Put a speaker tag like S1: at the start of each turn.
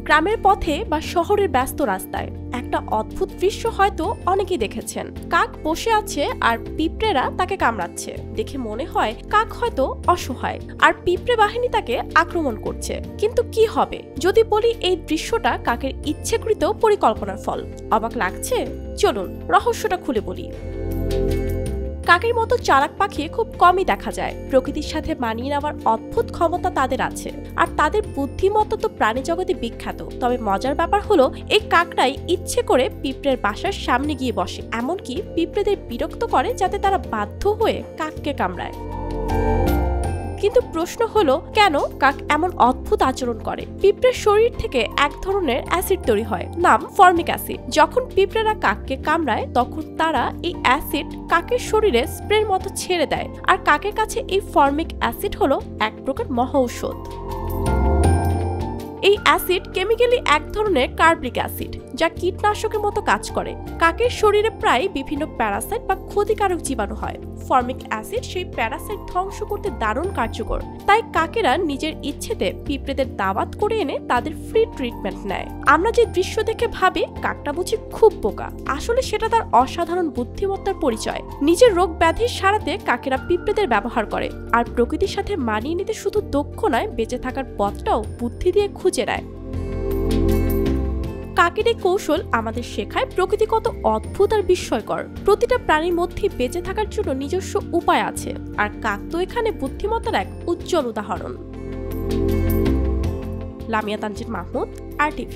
S1: গ্রামের পথে বা শহরের ব্যস্ত রাস্তায় একটা অদ্ভুত দৃশ্য হয়তো অনেকেই দেখেছেন। কাক বসে আছে আর পিঁপড়েরা তাকে কামড়াচ্ছে। দেখে মনে হয় কাক হয়তো অসহায় আর পিঁপড়ে বাহিনী তাকে আক্রমণ করছে। কিন্তু কি হবে যদি বলি এই দৃশ্যটা কাকের ইচ্ছাকৃত পরিকল্পনার ফল? অবাক লাগছে? চলুন রহস্যটা খুলে বলি। কাকের মতো চালাক পাখি খুব কমই দেখা যায়। প্রকৃতির সাথে মানিয়ে নেওয়ার অদ্ভুত ক্ষমতা তাদের আছে, আর তাদের বুদ্ধিমত্তা তো প্রাণী জগতে বিখ্যাত। তবে মজার ব্যাপার হলো এই কাকরাই ইচ্ছে করে পিঁপড়ের বাসার সামনে গিয়ে বসে, এমনকি পিঁপড়েদের বিরক্ত করে যাতে তারা বাধ্য হয়ে কাককে কামড়ায়। কিন্তু প্রশ্ন হলো কেন কাক এমন অদ্ভুত আচরণ করে? পিঁপড়ের শরীর থেকে এক ধরনের অ্যাসিড তৈরি হয়, নাম ফর্মিক অ্যাসিড। যখন পিঁপড়েরা কাককে কামড়ায় তখন তারা এই অ্যাসিড কাকের শরীরে স্প্রের মতো ছেড়ে দেয়, আর কাকের কাছে এই ফর্মিক অ্যাসিড হলো এক প্রকার মহাঔষধ। এই অ্যাসিড কেমিক্যালি এক ধরনের কার্বলিক অ্যাসিড, যা কীটনাশকের মতো কাজ করে। কাকের শরীরে প্রায় বিভিন্ন প্যারাসাইট বা ক্ষতিকারক জীবাণু হয়। ফর্মিক অ্যাসিড সেই প্যারাসাইট ধ্বংস করতে দারুণ কার্যকর। তাই কাকেরা নিজের ইচ্ছেতে পিঁপড়েদের দাওয়াত করে এনে তাদের ফ্রি ট্রিটমেন্ট নেয়। আমরা যে দৃশ্য দেখে ভাবি কাকটা বুঝি খুব বোকা, আসলে সেটা তার অসাধারণ বুদ্ধিমত্তার পরিচয়। নিজের রোগ ব্যাধি সারাতে কাকেরা পিঁপড়েদের ব্যবহার করে, আর প্রকৃতির সাথে মানিয়ে নিতে শুধু দক্ষ নয়, বেঁচে থাকার পথটাও বুদ্ধি দিয়ে খুঁজে নেয়। কাকের এই কৌশল আমাদের শেখায় প্রকৃতি কত অদ্ভুত আর বিস্ময়কর। প্রতিটা প্রাণীর মধ্যে বেঁচে থাকার জন্য নিজস্ব উপায় আছে, আর কাক তো এখানে বুদ্ধিমত্তার এক উজ্জ্বল উদাহরণ। লামিয়া তানজিন মাহমুদ, RTV।